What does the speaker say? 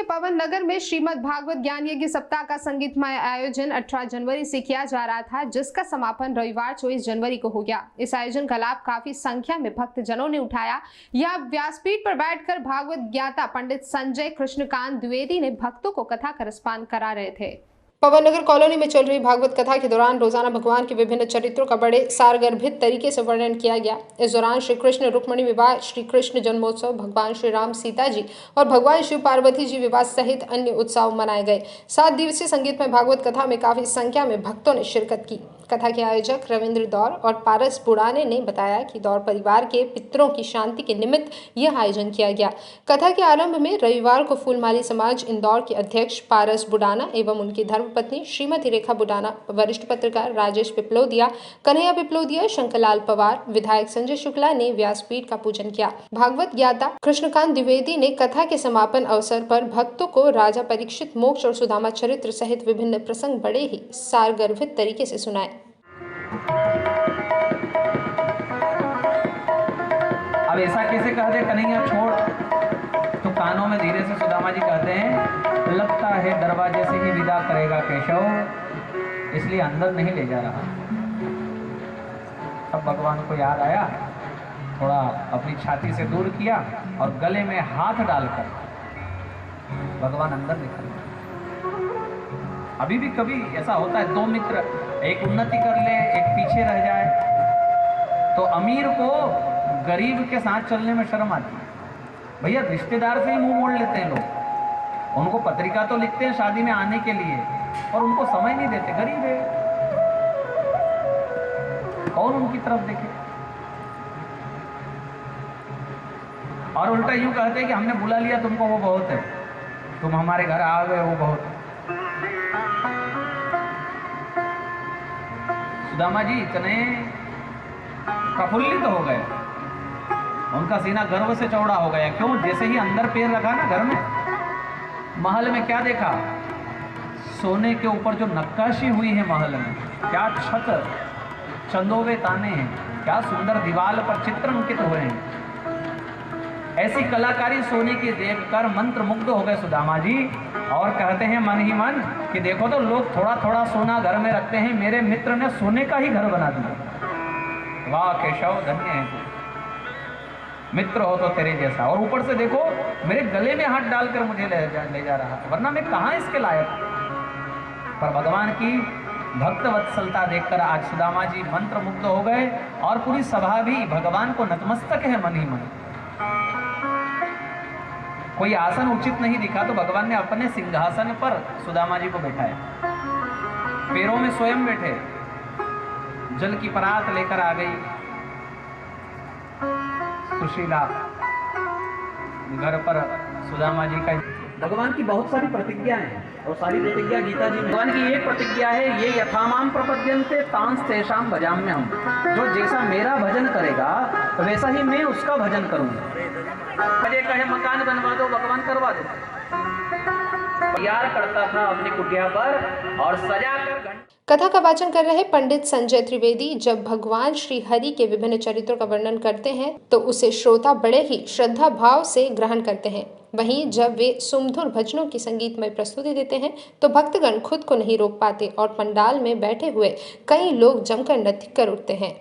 के पवन नगर में श्रीमद् भागवत ज्ञान यज्ञ सप्ताह का संगीतमय आयोजन 18 जनवरी से किया जा रहा था, जिसका समापन रविवार 24 जनवरी को हो गया। इस आयोजन का लाभ काफी संख्या में भक्तजनों ने उठाया। यह व्यासपीठ पर बैठकर भागवत ज्ञाता पंडित संजय कृष्णकांत द्विवेदी ने भक्तों को कथा का रसपान करा रहे थे। पवन नगर कॉलोनी में चल रही भागवत कथा के दौरान रोजाना भगवान के विभिन्न चरित्रों का बड़े सारगर्भित तरीके से वर्णन किया गया। इस दौरान श्री कृष्ण रुक्मिणी विवाह, श्री कृष्ण जन्मोत्सव, भगवान श्री राम सीता जी और भगवान शिव पार्वती जी विवाह सहित अन्य उत्सव मनाए गए। 7 दिवसीय संगीतमय भागवत कथा में काफी संख्या में भक्तों ने शिरकत की। कथा के आयोजक रविंद्र दौर और पारस बुड़ाने ने बताया कि दौर परिवार के पितरों की शांति के निमित्त यह आयोजन किया गया। कथा के आरंभ में रविवार को फूलमाली समाज इंदौर के अध्यक्ष पारस बुड़ाना एवं उनकी धर्मपत्नी श्रीमती रेखा बुड़ाना, वरिष्ठ पत्रकार राजेश पिपलोदिया, कन्हैया पिपलोदिया, शंकरलाल पवार, विधायक संजय शुक्ला ने व्यासपीठ का पूजन किया। भागवत ज्ञाता कृष्णकांत द्विवेदी ने कथा के समापन अवसर पर भक्तों को राजा परीक्षित, मोक्ष और सुदामा चरित्र सहित विभिन्न प्रसंग बड़े ही सारगर्भित तरीके से सुनाए। अब ऐसा कैसे कह दे कन्हैया छोड़, तो कानों में धीरे से सुदामा जी कहते हैं, लगता है दरवाजे से ही विदा करेगा केशव, इसलिए अंदर नहीं ले जा रहा। अब भगवान को याद आया, थोड़ा अपनी छाती से दूर किया और गले में हाथ डालकर भगवान अंदर निकल गए। अभी भी कभी ऐसा होता है, 2 मित्र, एक उन्नति कर ले, एक पीछे रह जाए, तो अमीर को गरीब के साथ चलने में शर्म आती है। भैया रिश्तेदार से ही मुंह मोड़ लेते हैं लोग, उनको पत्रिका तो लिखते हैं शादी में आने के लिए और उनको समय नहीं देते, गरीब है, कौन उनकी तरफ देखे। और उल्टा यूं कहते हैं कि हमने बुला लिया तुमको, वो बहुत है, तुम हमारे घर आ गए, वो बहुत है। सुदामा जी इतने प्रफुल्लित हो गए, उनका सीना गर्व से चौड़ा हो गया। क्यों? जैसे ही अंदर पैर रखा ना घर में, महल में क्या देखा? सोने के ऊपर जो नक्काशी हुई है महल में, क्या छत, चंदोवे ताने हैं, क्या सुंदर दीवार पर चित्र अंकित हुए हैं। ऐसी कलाकारी सोने की देखकर मंत्र मुग्ध हो गए सुदामा जी और कहते हैं मन ही मन कि देखो तो लोग थोड़ा थोड़ा सोना घर में रखते हैं, मेरे मित्र ने सोने का ही घर बना दिया। वाह केशव, धन्य है तू, मित्र हो तो तेरे जैसा। और ऊपर से देखो मेरे गले में हाथ डालकर मुझे ले जा रहा, वरना मैं कहाँ इसके लायक। पर भगवान की भक्त वत्सलता देखकर आज सुदामा जी मंत्र मुग्ध हो गए और पूरी सभा भी भगवान को नतमस्तक है मन ही मन। कोई आसन उचित नहीं दिखा तो भगवान ने अपने सिंहासन पर सुदामा जी को बैठाया, पैरों में स्वयं बैठे, जल की परात लेकर आ गई सुशीला घर पर सुदामा जी का। भगवान की बहुत सारी प्रतिज्ञा है और सारी प्रतिज्ञा गीता जी में। भगवान की एक प्रतिज्ञा है, ये यथामाम प्रपद्यन्ते तांस तेषां भजाम्यहम्, जो जैसा मेरा भजन करेगा वैसा ही मैं उसका भजन करूंगा। मुझे कहे मकान बनवा दो, भगवान करवा दो। तैयार करता था अपनी कुटिया पर और सजाकर। कथा का वाचन कर रहे पंडित संजय त्रिवेदी जब भगवान श्री हरि के विभिन्न चरित्रों का वर्णन करते हैं तो उसे श्रोता बड़े ही श्रद्धा भाव से ग्रहण करते हैं। वहीं जब वे सुमधुर भजनों की संगीतमय प्रस्तुति देते हैं तो भक्तगण खुद को नहीं रोक पाते और पंडाल में बैठे हुए कई लोग जमकर नृत्य कर उठते हैं।